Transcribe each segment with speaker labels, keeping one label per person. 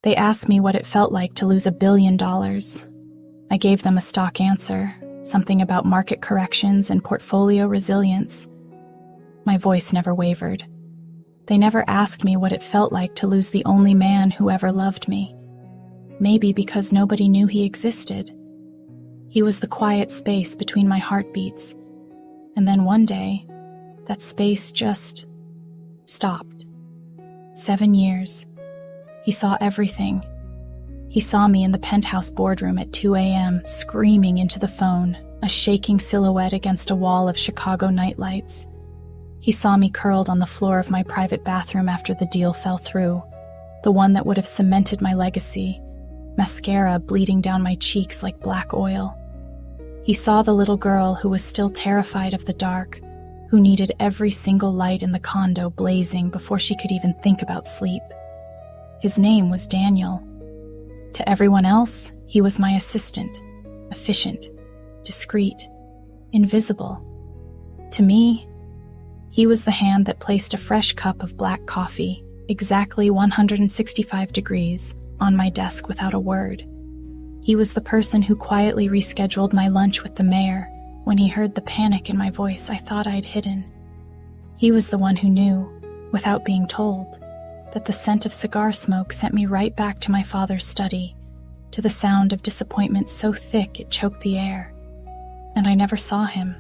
Speaker 1: They asked me what it felt like to lose $1 billion. I gave them a stock answer, something about market corrections and portfolio resilience. My voice never wavered. They never asked me what it felt like to lose the only man who ever loved me. Maybe because nobody knew he existed. He was the quiet space between my heartbeats. And then one day, that space just stopped. 7 years. He saw everything. He saw me in the penthouse boardroom at 2 a.m., screaming into the phone, a shaking silhouette against a wall of Chicago nightlights. He saw me curled on the floor of my private bathroom after the deal fell through, the one that would have cemented my legacy, mascara bleeding down my cheeks like black oil. He saw the little girl who was still terrified of the dark, who needed every single light in the condo blazing before she could even think about sleep. His name was Daniel. To everyone else, he was my assistant, efficient, discreet, invisible. To me, he was the hand that placed a fresh cup of black coffee, exactly 165 degrees, on my desk without a word. He was the person who quietly rescheduled my lunch with the mayor when he heard the panic in my voice I thought I'd hidden. He was the one who knew, without being told, that the scent of cigar smoke sent me right back to my father's study, to the sound of disappointment so thick it choked the air. And I never saw him.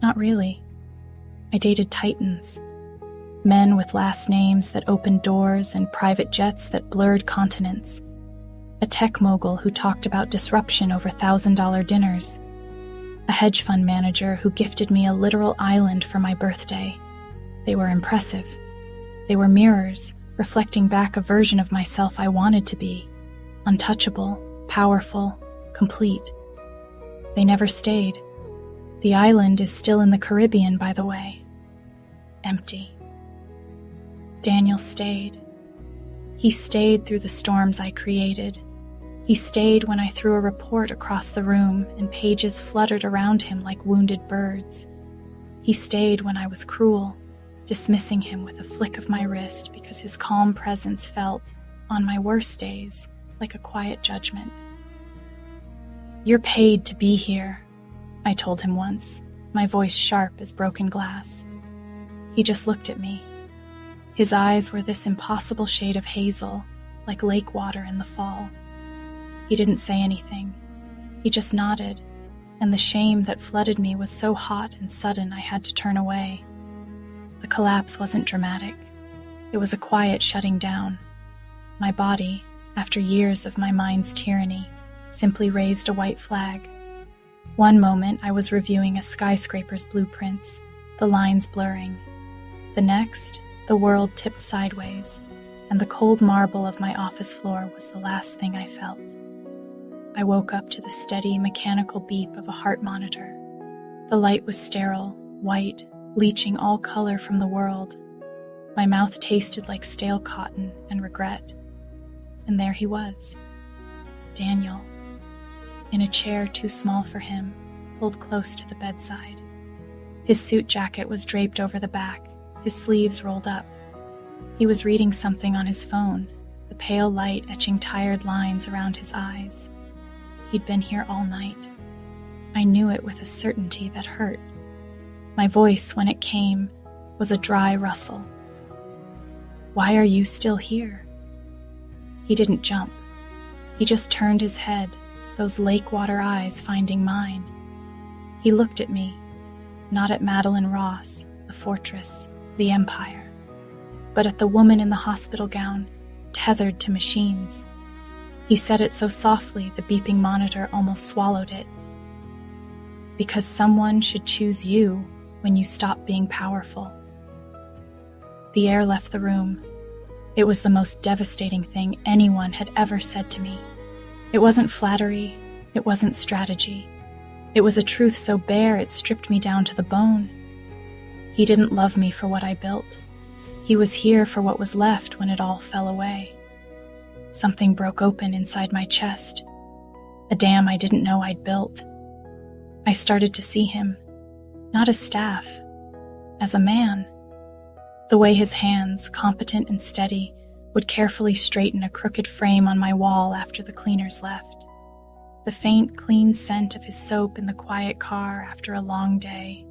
Speaker 1: Not really. I dated titans. Men with last names that opened doors and private jets that blurred continents. A tech mogul who talked about disruption over $1,000 dinners. A hedge fund manager who gifted me a literal island for my birthday. They were impressive. They were mirrors, reflecting back a version of myself I wanted to be. Untouchable, powerful, complete. They never stayed. The island is still in the Caribbean, by the way. Empty. Daniel stayed. He stayed through the storms I created. He stayed when I threw a report across the room and pages fluttered around him like wounded birds. He stayed when I was cruel, dismissing him with a flick of my wrist because his calm presence felt, on my worst days, like a quiet judgment. "You're paid to be here," I told him once, my voice sharp as broken glass. He just looked at me. His eyes were this impossible shade of hazel, like lake water in the fall. He didn't say anything. He just nodded, and the shame that flooded me was so hot and sudden I had to turn away. The collapse wasn't dramatic. It was a quiet shutting down. My body, after years of my mind's tyranny, simply raised a white flag. One moment I was reviewing a skyscraper's blueprints, the lines blurring. The next, the world tipped sideways, and the cold marble of my office floor was the last thing I felt. I woke up to the steady, mechanical beep of a heart monitor. The light was sterile, white, leaching all color from the world. My mouth tasted like stale cotton and regret. And there he was, Daniel, in a chair too small for him, pulled close to the bedside. His suit jacket was draped over the back, his sleeves rolled up. He was reading something on his phone, the pale light etching tired lines around his eyes. He'd been here all night. I knew it with a certainty that hurt. My voice, when it came, was a dry rustle. "Why are you still here?" He didn't jump. He just turned his head, those lake water eyes finding mine. He looked at me, not at Madeline Ross, the fortress, the empire, but at the woman in the hospital gown, tethered to machines. He said it so softly the beeping monitor almost swallowed it. "Because someone should choose you when you stop being powerful." The air left the room. It was the most devastating thing anyone had ever said to me. It wasn't flattery, it wasn't strategy. It was a truth so bare it stripped me down to the bone. He didn't love me for what I built. He was here for what was left when it all fell away. Something broke open inside my chest, a dam I didn't know I'd built. I started to see him, not as staff, as a man. The way his hands, competent and steady, would carefully straighten a crooked frame on my wall after the cleaners left. The faint, clean scent of his soap in the quiet car after a long day.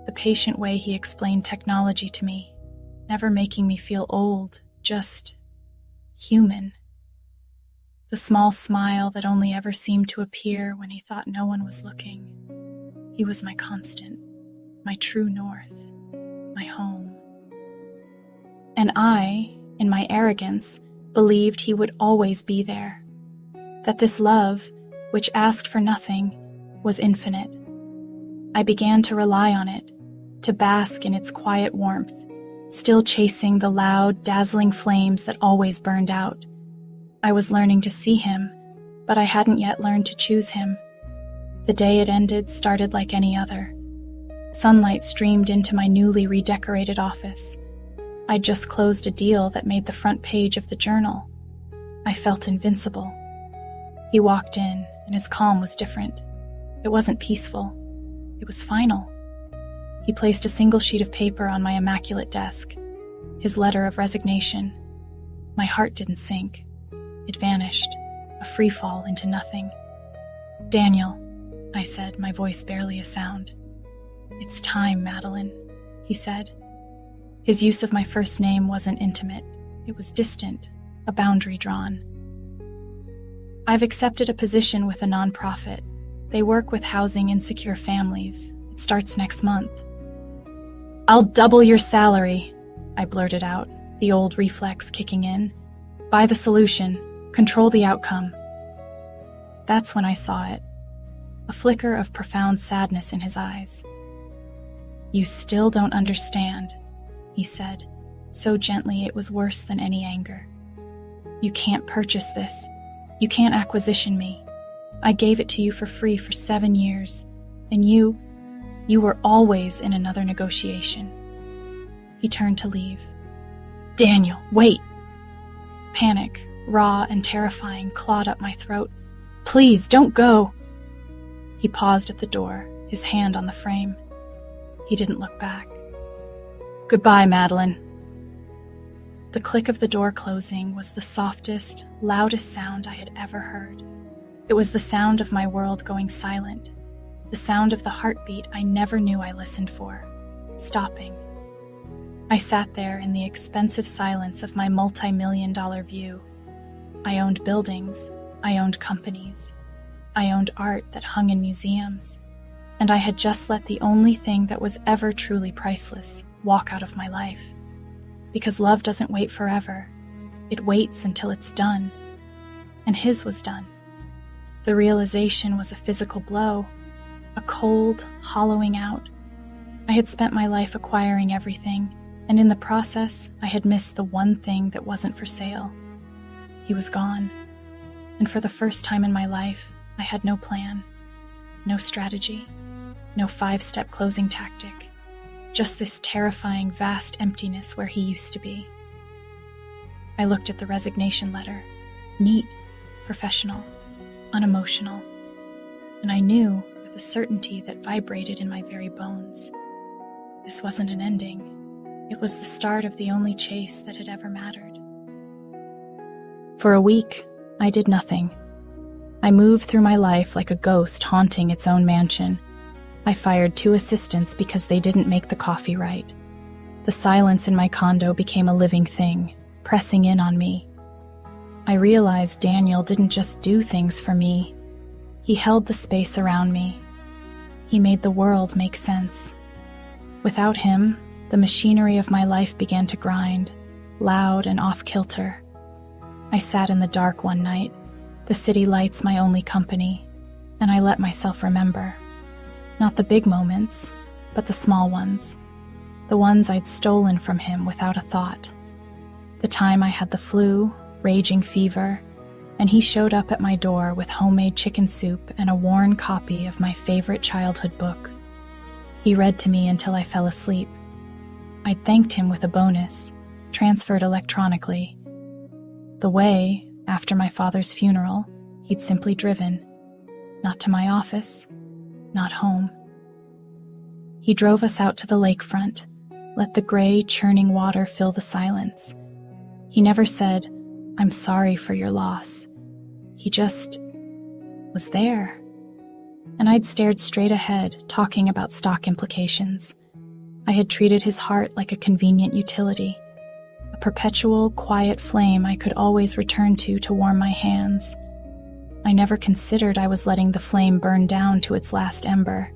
Speaker 1: The patient way he explained technology to me, never making me feel old, just human. The small smile that only ever seemed to appear when he thought no one was looking. He was my constant, my true north, my home. And I, in my arrogance, believed he would always be there, that this love, which asked for nothing, was infinite. I began to rely on it, to bask in its quiet warmth, still chasing the loud, dazzling flames that always burned out. I was learning to see him, but I hadn't yet learned to choose him. The day it ended started like any other. Sunlight streamed into my newly redecorated office. I'd just closed a deal that made the front page of the journal. I felt invincible. He walked in, and his calm was different. It wasn't peaceful. It was final. He placed a single sheet of paper on my immaculate desk, his letter of resignation. My heart didn't sink. It vanished, a free fall into nothing. "Daniel," I said, my voice barely a sound. "It's time, Madeline," he said. His use of my first name wasn't intimate. It was distant, a boundary drawn. "I've accepted a position with a nonprofit. They work with housing insecure families. It starts next month." "I'll double your salary," I blurted out, the old reflex kicking in. "Buy the solution. Control the outcome." That's when I saw it, a flicker of profound sadness in his eyes. "You still don't understand," he said, so gently it was worse than any anger. "You can't purchase this. You can't acquisition me. I gave it to you for free for 7 years, and you were always in another negotiation." He turned to leave. "Daniel, wait!" Panic, raw and terrifying, clawed up my throat. "Please, don't go!" He paused at the door, his hand on the frame. He didn't look back. "Goodbye, Madeline." The click of the door closing was the softest, loudest sound I had ever heard. It was the sound of my world going silent, the sound of the heartbeat I never knew I listened for, stopping. I sat there in the expensive silence of my multi-million-dollar view. I owned buildings, I owned companies, I owned art that hung in museums, and I had just let the only thing that was ever truly priceless walk out of my life. Because love doesn't wait forever. It waits until it's done. And his was done. The realization was a physical blow, a cold, hollowing out. I had spent my life acquiring everything, and in the process, I had missed the one thing that wasn't for sale. He was gone. And for the first time in my life, I had no plan, no strategy, no 5-step closing tactic, just this terrifying, vast emptiness where he used to be. I looked at the resignation letter, neat, professional, unemotional, and I knew with a certainty that vibrated in my very bones. This wasn't an ending. It was the start of the only chase that had ever mattered. For a week, I did nothing. I moved through my life like a ghost haunting its own mansion. I fired 2 assistants because they didn't make the coffee right. The silence in my condo became a living thing, pressing in on me. I realized Daniel didn't just do things for me. He held the space around me. He made the world make sense. Without him, the machinery of my life began to grind, loud and off-kilter. I sat in the dark one night, the city lights my only company, and I let myself remember. Not the big moments, but the small ones. The ones I'd stolen from him without a thought. The time I had the flu, raging fever, and he showed up at my door with homemade chicken soup and a worn copy of my favorite childhood book. He read to me until I fell asleep. I thanked him with a bonus, transferred electronically. The way, after my father's funeral, he'd simply driven. Not to my office, not home. He drove us out to the lakefront, let the gray, churning water fill the silence. He never said, "I'm sorry for your loss." He just was there. And I'd stared straight ahead, talking about stock implications. I had treated his heart like a convenient utility, a perpetual, quiet flame I could always return to warm my hands. I never considered I was letting the flame burn down to its last ember.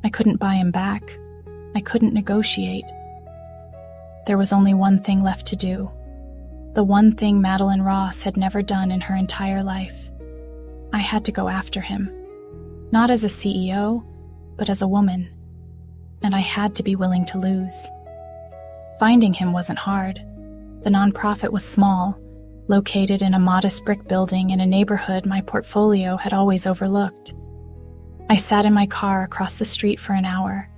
Speaker 1: I couldn't buy him back. I couldn't negotiate. There was only one thing left to do. The one thing Madeline Ross had never done in her entire life. I had to go after him. Not as a CEO, but as a woman. And I had to be willing to lose. Finding him wasn't hard. The nonprofit was small, located in a modest brick building in a neighborhood my portfolio had always overlooked. I sat in my car across the street for an hour,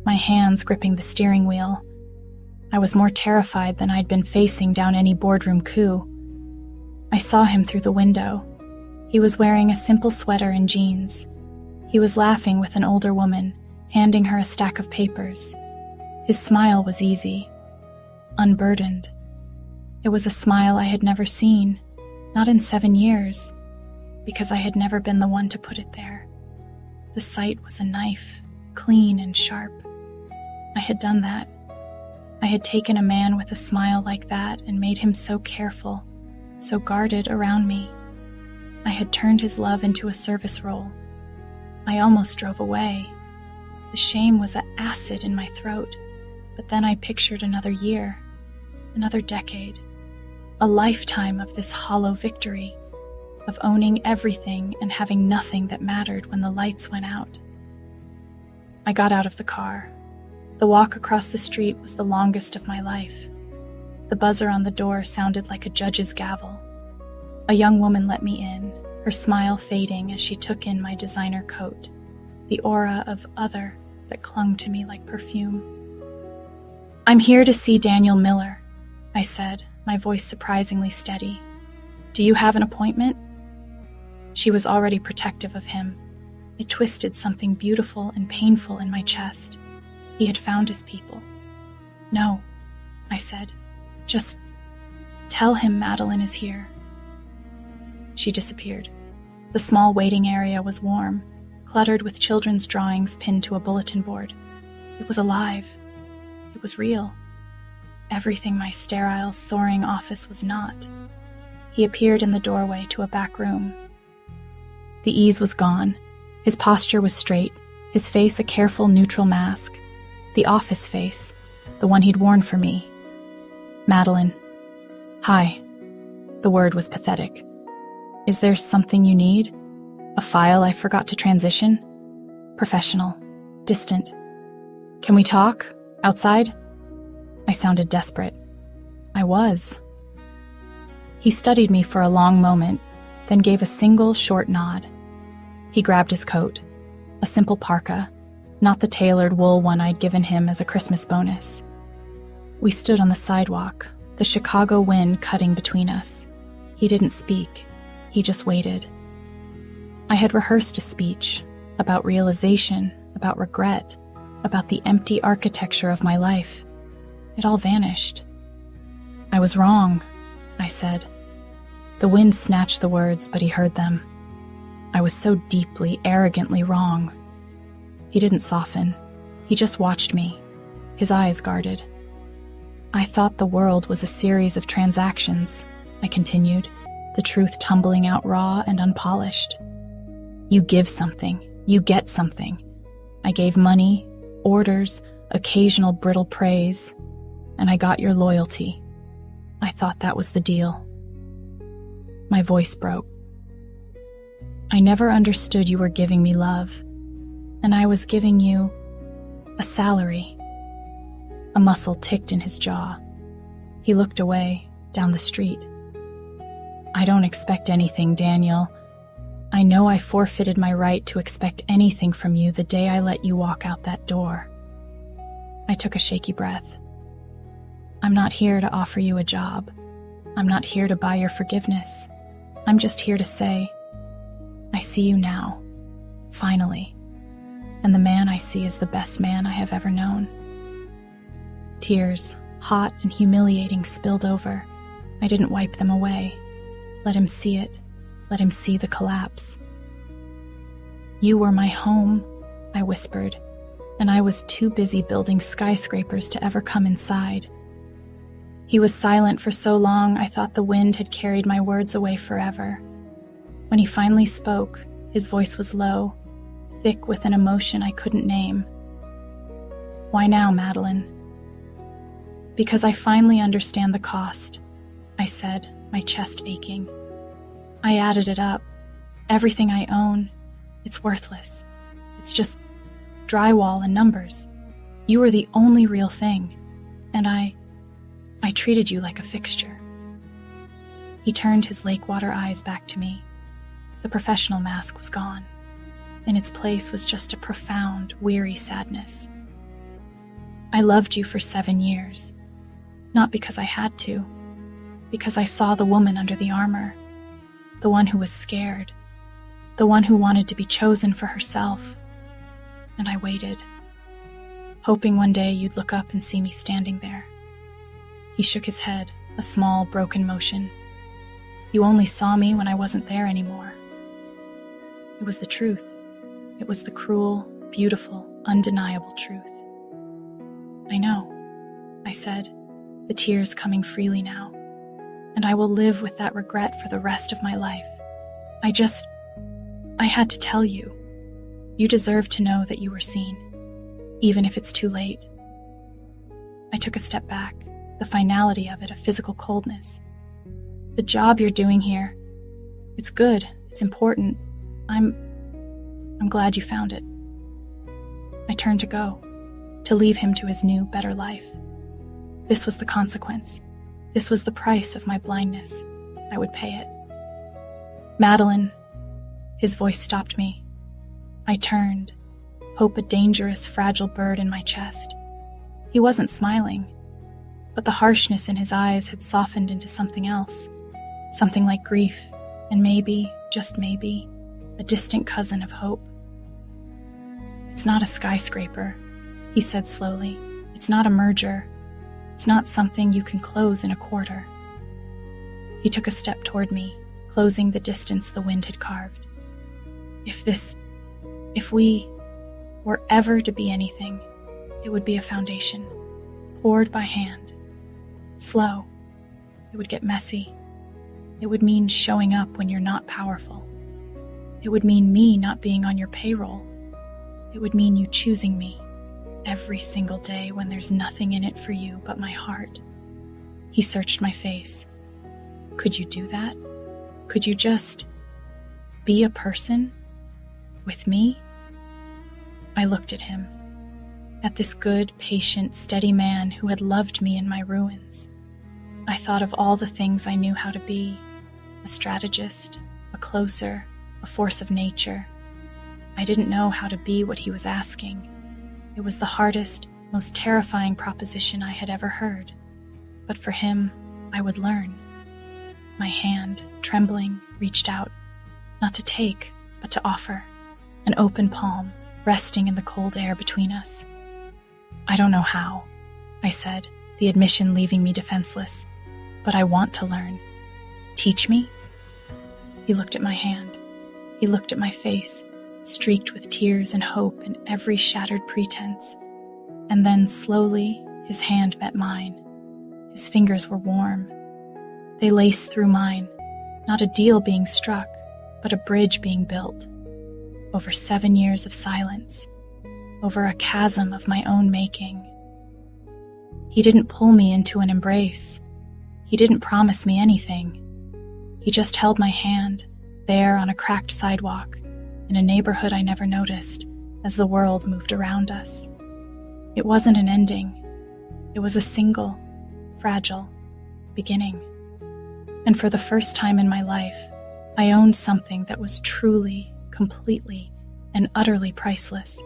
Speaker 1: my hands gripping the steering wheel. I was more terrified than I'd been facing down any boardroom coup. I saw him through the window. He was wearing a simple sweater and jeans. He was laughing with an older woman, handing her a stack of papers. His smile was easy, unburdened. It was a smile I had never seen, not in 7 years, because I had never been the one to put it there. The sight was a knife, clean and sharp. I had done that. I had taken a man with a smile like that and made him so careful, so guarded around me. I had turned his love into a service role. I almost drove away. The shame was an acid in my throat, but then I pictured another year, another decade, a lifetime of this hollow victory, of owning everything and having nothing that mattered when the lights went out. I got out of the car. The walk across the street was the longest of my life. The buzzer on the door sounded like a judge's gavel. A young woman let me in, her smile fading as she took in my designer coat, the aura of other that clung to me like perfume. "I'm here to see Daniel Miller," I said, my voice surprisingly steady. "Do you have an appointment?" She was already protective of him. It twisted something beautiful and painful in my chest. He had found his people. "No," I said. "Just tell him Madeline is here." She disappeared. The small waiting area was warm, cluttered with children's drawings pinned to a bulletin board. It was alive. It was real. Everything my sterile, soaring office was not. He appeared in the doorway to a back room. The ease was gone. His posture was straight, his face a careful, neutral mask. The office face, the one he'd worn for me. "Madeline." "Hi." The word was pathetic. "Is there something you need? A file I forgot to transition?" Professional. Distant. "Can we talk? Outside?" I sounded desperate. I was. He studied me for a long moment, then gave a single short nod. He grabbed his coat, a simple parka, not the tailored wool one I'd given him as a Christmas bonus. We stood on the sidewalk, the Chicago wind cutting between us. He didn't speak. He just waited. I had rehearsed a speech about realization, about regret, about the empty architecture of my life. It all vanished. "I was wrong," I said. The wind snatched the words, but he heard them. I was so deeply, arrogantly wrong. He didn't soften. He just watched me, his eyes guarded. "I thought the world was a series of transactions," I continued, the truth tumbling out raw and unpolished. "You give something, you get something." I gave money, orders, occasional brittle praise, and I got your loyalty. I thought that was the deal. My voice broke. "I never understood you were giving me love, and I was giving you a salary." A muscle ticked in his jaw. He looked away, down the street. "I don't expect anything, Daniel. I know I forfeited my right to expect anything from you the day I let you walk out that door." I took a shaky breath. "I'm not here to offer you a job. I'm not here to buy your forgiveness. I'm just here to say, I see you now, finally, and the man I see is the best man I have ever known." Tears, hot and humiliating, spilled over. I didn't wipe them away. Let him see it. Let him see the collapse. You were my home, I whispered, and I was too busy building skyscrapers to ever come inside. He was silent for so long I thought the wind had carried my words away forever. When he finally spoke, his voice was low, thick with an emotion I couldn't name. Why now, Madeline? Because I finally understand the cost, I said, my chest aching. I added it up. Everything I own, it's worthless. It's just drywall and numbers. You were the only real thing, and I treated you like a fixture. He turned his lake-water eyes back to me. The professional mask was gone. In its place was just a profound, weary sadness. I loved you for 7 years, not because I had to, because I saw the woman under the armor, the one who was scared, the one who wanted to be chosen for herself. And I waited, hoping one day you'd look up and see me standing there. He shook his head, a small, broken motion. You only saw me when I wasn't there anymore. It was the truth. It was the cruel, beautiful, undeniable truth. I know, I said, the tears coming freely now, and I will live with that regret for the rest of my life. I had to tell you. You deserve to know that you were seen, even if it's too late. I took a step back, the finality of it a physical coldness. The job you're doing here, it's good, it's important. I'm glad you found it. I turned to go, to leave him to his new, better life. This was the consequence. This was the price of my blindness. I would pay it. Madeline, his voice stopped me. I turned, hope a dangerous, fragile bird in my chest. He wasn't smiling, but the harshness in his eyes had softened into something else, something like grief, and maybe, just maybe, a distant cousin of hope. It's not a skyscraper, he said slowly. It's not a merger. It's not something you can close in a quarter. He took a step toward me, closing the distance the wind had carved. If we were ever to be anything, it would be a foundation, poured by hand. Slow. It would get messy. It would mean showing up when you're not powerful. It would mean me not being on your payroll. It would mean you choosing me every single day when there's nothing in it for you but my heart. He searched my face. Could you do that? Could you just be a person with me? I looked at him, at this good, patient, steady man who had loved me in my ruins. I thought of all the things I knew how to be: a strategist, a closer, a force of nature. I didn't know how to be what he was asking. It was the hardest, most terrifying proposition I had ever heard. But for him, I would learn. My hand, trembling, reached out, not to take, but to offer, an open palm, resting in the cold air between us. I don't know how, I said, the admission leaving me defenseless, but I want to learn. Teach me? He looked at my hand. He looked at my face, streaked with tears and hope and every shattered pretense. And then slowly, his hand met mine. His fingers were warm. They laced through mine, not a deal being struck, but a bridge being built. Over 7 years of silence, over a chasm of my own making. He didn't pull me into an embrace. He didn't promise me anything. He just held my hand, there on a cracked sidewalk, in a neighborhood I never noticed, as the world moved around us. It wasn't an ending. It was a single, fragile beginning. And for the first time in my life, I owned something that was truly, completely, and utterly priceless.